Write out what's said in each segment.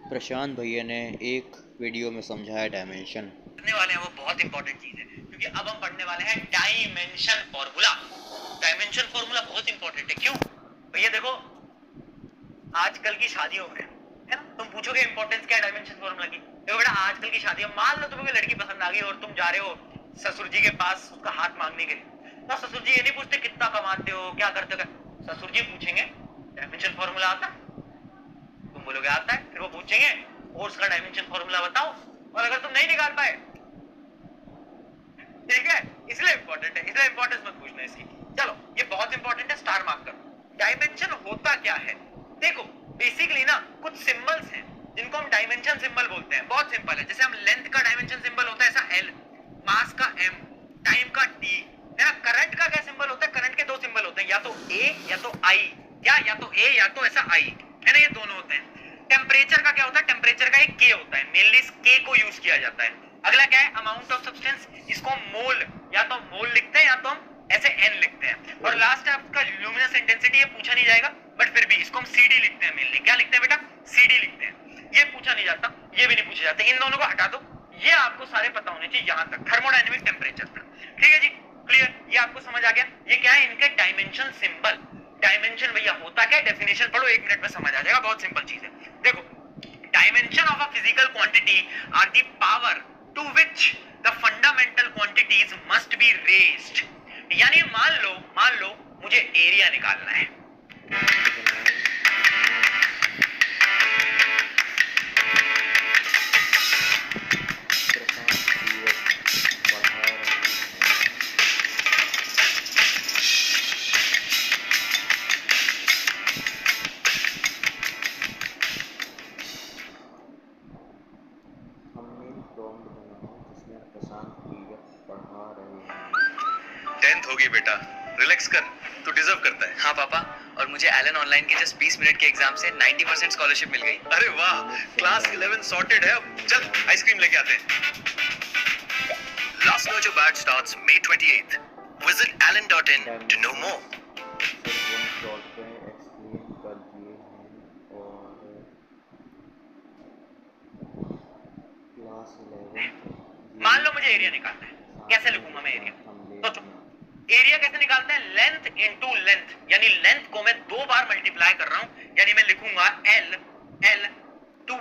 प्रशांत भैया ने एक वीडियो में समझाया डायमेंशन पढ़ने वाले हैं वो बहुत इंपॉर्टेंट चीज है, क्योंकि अब हम पढ़ने वाले हैं डायमेंशन फॉर्मूला। डायमेंशन फॉर्मूला बहुत इंपॉर्टेंट है। क्यों भैया? देखो आजकल की शादियों में है ना, तुम पूछोगे इंपॉर्टेंस क्या है डायमेंशन फॉर्मूला की। देखो बेटा, आजकल की शादियों, मान लो तुम्हें कोई लड़की पसंद आ गई और तुम जा रहे हो ससुर जी के पास उसका हाथ मांगने के लिए, तो ससुर जी ये नहीं पूछते कितना कमाते हो, क्या करते हो। ससुर जी पूछेंगे डायमेंशन फॉर्मूला आता है? तुम बोलोगे आता है। फिर वो पूछेंगे और उसका डायमेंशन फॉर्मूला बताओ, और अगर तुम नहीं निकाल पाए, ठीक है, इसलिए इंपॉर्टेंट है, इसलिए इंपॉर्टेंस मत पूछना इसकी। चलो ये बहुत इंपॉर्टेंट है, स्टार मार्क करो। डायमेंशन होता क्या है? देखो बेसिकली ना कुछ सिंबल्स हैं जिनको हम डायमेंशन सिंबल बोलते हैं। बहुत सिंपल है, जैसे हम लेंथ का डायमेंशन सिंबल होता है ऐसा एल, मास का एम, टाइम का टी, है ना। करंट का क्या सिंबल होता है? करंट के दो सिंबल होते हैं, या तो ए या तो आई, या तो ए या तो ऐसा आई, है ना, ये दोनों होते हैं। टेम्परेचर का क्या होता है? टेम्परेचर का एक के होता है, मेनली इस के को यूज किया जाता है। अगला क्या है? अमाउंट ऑफ सब्सटेंस, इसको मोल, या तो मोल लिखते हैं या तो हम ऐसे एन लिखते हैं। और लास्ट है आपका ल्यूमिनस इंटेंसिटी, ये पूछा नहीं जाएगा बट फिर भी इसको हम सीडी लिखते हैं। मेनली क्या लिखते हैं बेटा? सीडी लिखते हैं। ये पूछा नहीं जाता, ये भी नहीं पूछे जाते, इन दोनों को हटा दो। ये आपको सारे पता होने चाहिए यहां तक, थर्मोडायनेमिक टेम्परेचर तक। ठीक है जी, क्लियर? ये आपको समझ आ गया। ये क्या है? इनके डायमेंशन सिंबल। डायमेंशन भैया होता क्या है? डेफिनेशन पढ़ो, 1 मिनट में समझ आ जाएगा, बहुत सिंपल चीज है। देखो, dimension of a physical quantity are the power to which the fundamental quantities must be raised. यानी मान लो मुझे एरिया निकालना है। टेंथ होगी बेटा, रिलैक्स कर, तू डिजर्व करता है। हाँ पापा, और मुझे एलन ऑनलाइन के जस्ट 20 मिनट के एग्जाम से 90% स्कॉलरशिप मिल गई। अरे वाह, क्लास 11 सॉर्टेड है। अब चल आइसक्रीम लेके आते हैं। Last nurture batch starts May 28th. Visit allen.in to know more. मान लो मुझे एरिया निकालना है, कैसे लिखूंगा मैं एरिया? सोचो, एरिया कैसे निकालते हैं? लेंथ इनटू लेंथ, यानी लेंथ को मैं 2 बार मल्टीप्लाई कर रहा हूं, यानी मैं लिखूंगा एल एल 2,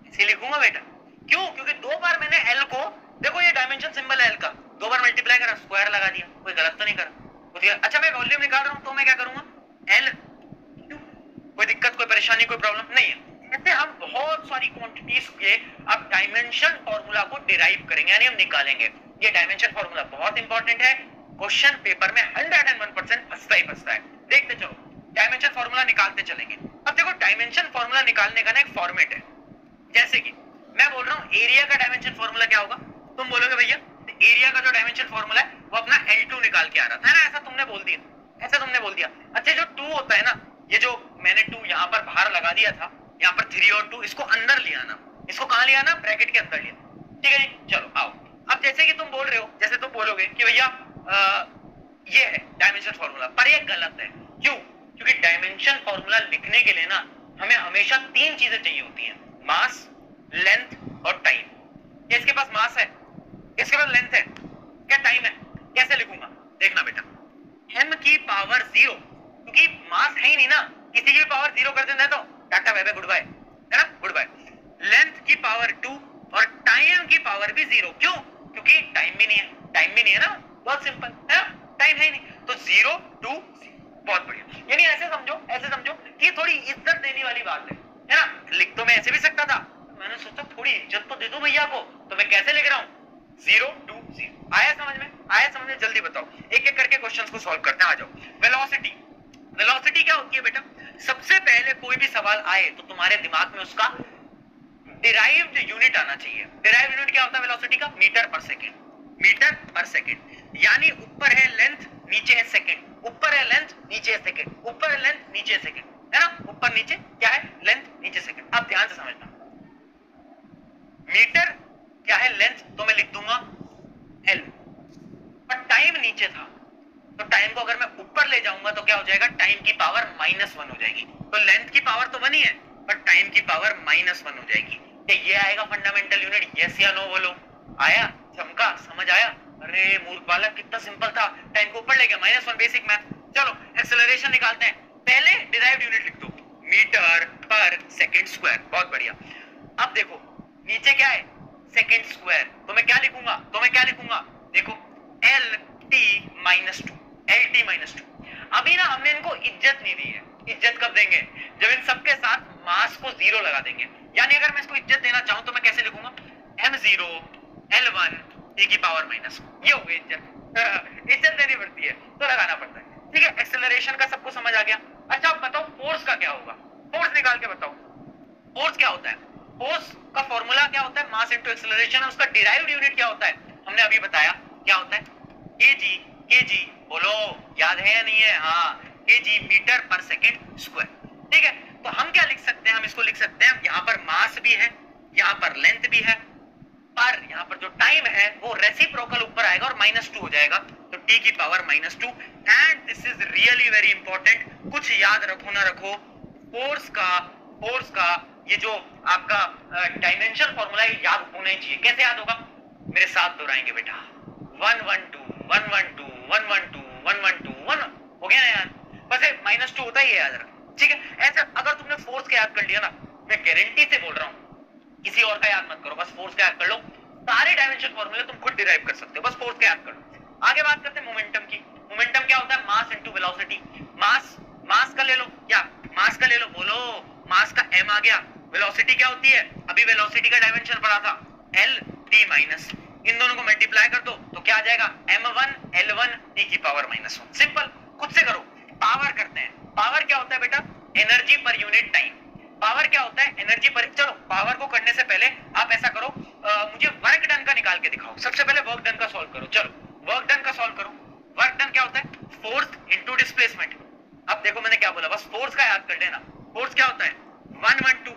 इसे लिखूंगा बेटा। क्यों? क्योंकि 2 बार मैंने एल को, देखो ये डायमेंशन सिंबल है एल का, 2 बार मल्टीप्लाई करा, स्क्वायर लगा दिया, कोई गलत तो नहीं करा। अच्छा मैं वॉल्यूम निकाल रहा हूं तो मैं क्या करूंगा? एल, कोई दिक्कत, कोई परेशानी, कोई प्रॉब्लम नहीं है। ऐसे हम बहुत सारी क्वांटिटीज के अब डायमेंशन फॉर्मूला को डिराइव करेंगे, यानी हम निकालेंगे। ये डायमेंशन फॉर्मूला बहुत इंपॉर्टेंट है, क्वेश्चन पेपर में 101% फंसता ही फंसता है। देखते चलो, डायमेंशन फॉर्मूला निकालते चलेंगे। अब देखो डायमेंशन फॉर्मूला निकालने का ना एक फॉर्मेट है। जैसे कि मैं बोल रहा हूं एरिया का डायमेंशन फॉर्मूला क्या होगा, तुम बोलोगे भैया एरिया का जो डायमेंशन फॉर्मूला है वो अपना L2 निकाल के आ रहा था, है ना, ऐसा तुमने बोल दिया, ऐसा तुमने बोल दिया। अच्छा जो 2 होता है ना, ये जो मैंने 2 यहाँ पर बाहर लगा दिया था, यहाँ पर 3 और 2, इसको अंदर लिया ना, इसको कहां लिया ना? ब्रैकेट के अंदर लिया। ठीक है जी, चलो आओ। अब जैसे कि तुम बोल रहे हो, जैसे तुम बोलोगे कि भैया ये है डायमेंशन फॉर्मूला, पर ये गलत है। क्यों? क्योंकि डायमेंशन फॉर्मूला लिखने के लिए ना हमें हमेशा 3 चीजें चाहिए होती हैं, मास, लेंथ और टाइम। इसके पास मास है, इसके पास लेंथ है, क्या टाइम है? कैसे लिखूंगा? देखना बेटा, m की पावर 0, क्योंकि मास है ही नहीं ना, किसी की भी पावर 0 कर देना तो टाटा बाय बाय गुड बाय, है ना, गुड बाय। लेंथ की पावर 2 और टाइम की पावर भी 0। क्यों? क्योंकि टाइम भी नहीं है, टाइम भी नहीं है ना, बहुत सिंपल है ना, टाइम है ही नहीं, तो 0 2 बहुत बढ़िया। यानी ऐसे समझो कि थोड़ी इज्जत देने वाली बात है ना। लिख तो मैं ऐसे भी सकता था, मैंने सोचा थोड़ी इज्जत तो दे दो भैया को, तो मैं कैसे लिख रहा हूं? 0 2 0। आया समझ में? आया समझ में? जल्दी बताओ, एक एक करके क्वेश्चंस को सॉल्व करते हैं। आ जाओ। वेलोसिटी, वेलोसिटी क्या होती है बेटा? सबसे पहले कोई भी सवाल आए तो तुम्हारे दिमाग में उसका डिराइव्ड यूनिट आना चाहिए। डिराइव्ड यूनिट क्या होता है वेलोसिटी का? मीटर पर सेकंड, मीटर पर सेकंड। यानी ऊपर है लेंथ, नीचे है सेकंड, ऊपर है लेंथ, नीचे है सेकंड, ऊपर है लेंथ, नीचे है सेकंड, है ना, ऊपर नीचे क्या है? लेंथ, नीचे सेकंड। आप ध्यान से समझना, मीटर क्या है? लेंथ, तो मैं लिख दूंगा एल, पर टाइम नीचे था, तो टाइम को अगर मैं ऊपर ले जाऊंगा तो क्या हो जाएगा? टाइम की पावर -1 हो जाएगी, तो लेंथ की पावर तो 1 ही है, पर टाइम की पावर -1 हो जाएगी। क्या ये आएगा फंडामेंटल यूनिट? यस या नो बोलो। आया? चमका? समझ आया? अरे मूर्ख बालक, कितना सिंपल था, टाइम को ऊपर ले गया, -1 बेसिक मैथ। चलो एक्सेलरेशन निकालते हैं। पहले डिराइव्ड यूनिट लिख दो, मीटर पर सेकंड स्क्वायर। बहुत बढ़िया। अब देखो नीचे क्या है? Second square. तो मैं क्या लिखूंगा? देखो LT-2, LT-2। अभी ना हमने इनको इज्जत नहीं दी है। इज्जत कब देंगे? जब इन सबके साथ मास को 0 लगा देंगे। यानी अगर मैं इसको इज्जत देना चाहूं तो मैं कैसे लिखूंगा? M0 L1 e की पावर माइनस। ये हो गई इज्जत। इज्जत देनी पड़ती है तो लगाना पड़ता है। ठीक है, एक्सेलरेशन का सबको समझ आ गया। अच्छा अब बताओ फोर्स का क्या होगा? फोर्स निकाल के बताओ। फोर्स क्या होता है? फोर्स का फॉर्मूला क्या होता है? Mass into acceleration. उसका डिराइव्ड यूनिट क्या होता है? हमने अभी बताया क्या होता है? केजी। बोलो याद है या नहीं है? हाँ, केजी मीटर पर सेकंड स्क्वायर। ठीक है, तो हम क्या लिख सकते हैं? हम इसको लिख सकते हैं, यहां पर मास भी है, यहां पर लेंथ भी है, पर यहां पर जो टाइम है वो रेसिप्रोकल ऊपर आएगा और -2 हो जाएगा, तो t की power -2। And this is really very important. कुछ याद रखो ना रखो, फोर्स का ये जो आपका डायमेंशन फॉर्मूला है याद होना ही चाहिए। कैसे याद होगा? मेरे साथ दोहराएंगे बेटा। 112 112 112 112 1 हो गया ना यार? बस -2 होता ही है, याद रख। ठीक है, ऐसे अगर तुमने फोर्स का याद कर लिया ना, मैं गारंटी से बोल रहा हूं किसी और का याद मत करो, बस फोर्स का याद कर लो। सारे डायमेंशन फॉर्मूले तुम खुद डिराइव कर सकते हो, बस फोर्स का याद कर लो। आगे बात करते हैं मोमेंटम की। मोमेंटम क्या होता है? Mass into velocity. मास का ले लो, क्या मास का ले लो? बोलो, मास का m आ गया। वेलोसिटी क्या होती है? अभी वेलोसिटी का डायमेंशन पढ़ा था, LT-। इन दोनों को मल्टीप्लाई कर दो तो क्या आ जाएगा? M1 L1 e की पावर -1। सिंपल, खुद से करो। पावर करते हैं। पावर क्या होता है बेटा? Energy per unit time. Power क्या होता है? एनर्जी पर। चलो पावर को करने से पहले आप ऐसा करो, मुझे वर्क डन का निकाल के दिखाओ। सबसे पहले वर्क डन का सॉल्व करो। चलो वर्क डन का सॉल्व करो। वर्क डन क्या होता है? Force into displacement. अब देखो मैंने क्या बोला, बस फोर्स का याद कर लेना। फोर्स क्या होता है? 112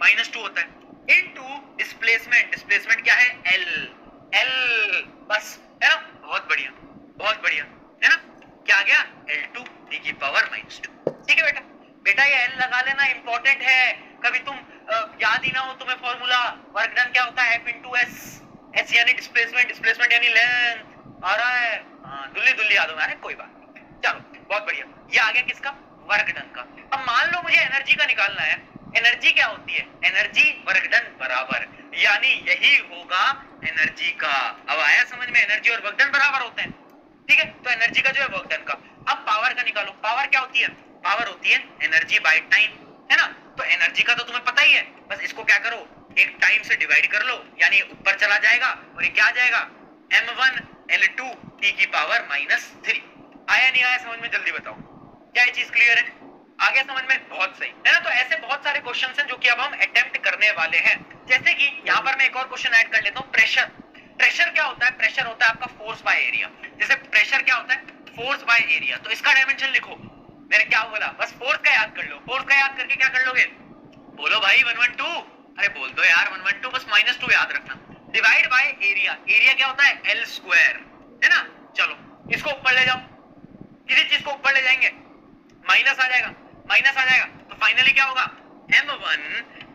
-2 होता है इनटू डिस्प्लेसमेंट। डिस्प्लेसमेंट क्या है? L। बस, है ना? बहुत बढ़िया है ना? क्या आ गया? L2 e की पावर -2। ठीक है बेटा ये L लगा लेना, इंपॉर्टेंट है। कभी तुम याद ही ना हो तुम्हें फॉर्मूला। वर्क डन क्या होता है? F into S। S यानी डिस्प्लेसमेंट यानी लेंथ। आ रहा है? हाँ, दुल्ली याद हो। अरे कोई बात नहीं, चलो बहुत बढ़िया। ये आ गया किसका? वर्क डन का। अब मान लो मुझे एनर्जी का निकालना है। एनर्जी क्या होती है? एनर्जी वर्क डन बराबर, यानी यही होगा एनर्जी का। अब आया समझ में? एनर्जी और वर्क डन बराबर होते हैं। ठीक है, तो एनर्जी का जो है वर्क डन का। अब पावर का निकालो। पावर क्या होती है? पावर होती है एनर्जी बाय टाइम, है ना? तो एनर्जी का तो तुम्हें पता ही है, बस इसको क्या करो, एक टाइम से डिवाइड कर लो, यानी ऊपर चला जाएगा और ये क्या आ जाएगा? M1 L2 t की पावर -3। आया नहीं आया समझ में? जल्दी बताओ, क्या ये चीज क्लियर है? आ गया समझ में? बहुत सही है ना? तो ऐसे बहुत सारे क्वेश्चंस हैं जो कि अब हम अटेम्प्ट करने वाले हैं। जैसे कि यहाँ पर मैं एक और क्वेश्चन ऐड कर लेता हूँ। प्रेशर क्या होता है? प्रेशर होता है आपका फोर्स बाय एरिया। जैसे प्रेशर क्या होता है? Force by area. तो इसका डायमेंशन लिखो। मैंने क्या बोला? बस फोर्स का याद कर लो। फोर्स का याद करके क्या कर लोगे? बोलो भाई 112। अरे बोल दो यार 112, बस -2 याद रखना। Divide by area. एरिया क्या होता है? L स्क्वायर, है ना? चलो इसको ऊपर ले जाओ, किसी चीज को ऊपर ले जाएंगे माइनस आ जाएगा, तो फाइनली क्या होगा? M1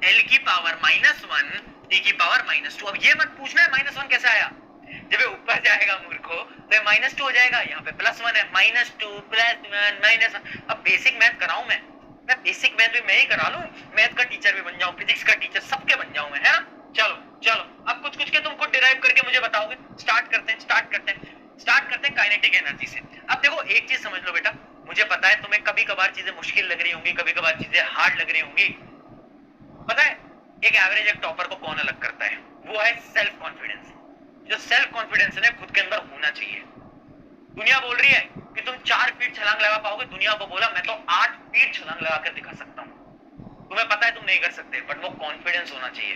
L की पावर -1 t की पावर -2। अब ये मत पूछना है -1 कैसे आया, जब ये ऊपर जाएगा मूर्खो तो ये -2 हो जाएगा। यहाँ पे +1 है, -2 +1 -1। अब बेसिक मैथ कराऊं मैं बेसिक मैथ भी मैं ही करा लूं, मैथ का टीचर भी बन जाऊं, फिजिक्स का टीचर, सबके बन जाऊं मैं, है ना? चलो अब कुछ के तुम खुद डिराइव करके मुझे बताओगे। स्टार्ट करते हैं काइनेटिक एनर्जी से। अब देखो एक चीज समझ लो बेटा, मुझे पता है तुम्हें कभी कभार चीजें मुश्किल लग रही होंगी, कभी कभार चीजें हार्ड लग रही होंगी। पता है एक एवरेज एक टॉपर को कौन अलग करता है? वो है सेल्फ कॉन्फिडेंस। जो सेल्फ कॉन्फिडेंस है ना खुद के अंदर होना चाहिए। दुनिया बोल रही है कि तुम 4 फीट छलांग लगा पाओगे, दुनिया को बोला मैं तो 8 फीट छलांग लगा कर दिखा सकता हूं। तुम्हें पता है तुम नहीं कर सकते, बट वो कॉन्फिडेंस होना चाहिए।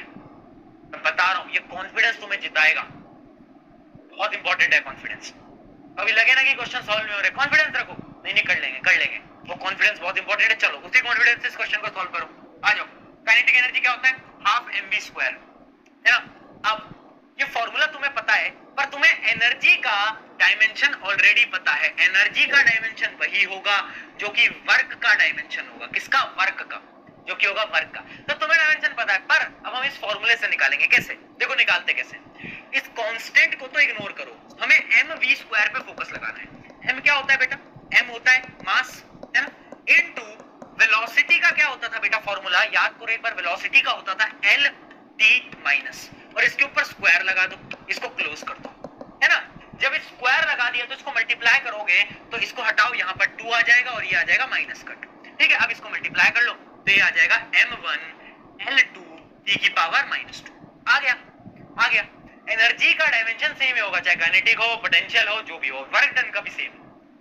मैं बता रहा हूं ये कॉन्फिडेंस तुम्हें जिताएगा। बहुत इंपॉर्टेंट है कॉन्फिडेंस। अभी लगे ना कि क्वेश्चन सॉल्व नहीं हो रहे, कॉन्फिडेंस रखो, नहीं कर लेंगे। वो कॉन्फिडेंस बहुत इंपॉर्टेंट है। चलो उसी कॉन्फिडेंस से इस क्वेश्चन को सॉल्व करो। आ जाओ। काइनेटिक एनर्जी क्या होता है? ½ mv², है ना? अब ये फॉर्मूला तुम्हें पता है, पर तुम्हें एनर्जी का डायमेंशन ऑलरेडी पता है। एनर्जी का डायमेंशन वही होगा जो कि वर्क का डायमेंशन होगा। किसका? वर्क का, जो कि होगा वर्क का। तो तुम्हें डायमेंशन पता है, पर अब हम इस फॉर्मूले से निकालेंगे। कैसे? देखो निकालते कैसे। इस कांस्टेंट को तो इग्नोर करो, हमें mv² पे फोकस लगाना है। m क्या होता है बेटा? m होता है मास, है ना, इनटू वेलोसिटी का क्या होता था बेटा फॉर्मूला? याद करो एक बार, वेलोसिटी का होता था l t माइनस, और इसके ऊपर स्क्वायर लगा दो, इसको क्लोज कर दो, है ना। जब स्क्वायर लगा दिया तो इसको मल्टीप्लाई करोगे तो इसको हटाओ, यहाँ पर 2 आ जाएगा और ये आ जाएगा माइनस का 2। ठीक है, अब इसको मल्टीप्लाई कर लो तो ये आ जाएगा m1 l2 t की पावर -2। आ गया, आ गया। एनर्जी का डायमेंशन सेम ही होगा, चाहे काइनेटिक हो, पोटेंशियल हो, जो भी हो। वर्क डन का भी सेम,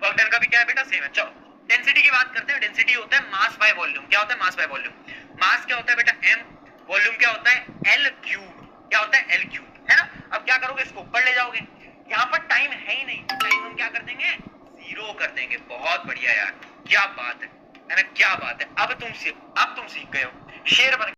वर्क डन का भी क्या है बेटा? सेम है। चलो डेंसिटी की बात करते हैं। डेंसिटी होता है मास बाय वॉल्यूम। क्या होता है? Mass by volume. मास क्या होता है बेटा? m, वॉल्यूम क्या होता है? l cube. क्या होता है? l क्यूब, है ना। अब क्या करोगे? इसको ऊपर ले जाओगे, यहाँ पर टाइम है ही नहीं, टाइम हम क्या कर देंगे? 0 कर देंगे। बहुत बढ़िया यार, क्या बात है ना, क्या बात है। अब तुम सीख गए हो, शेर बन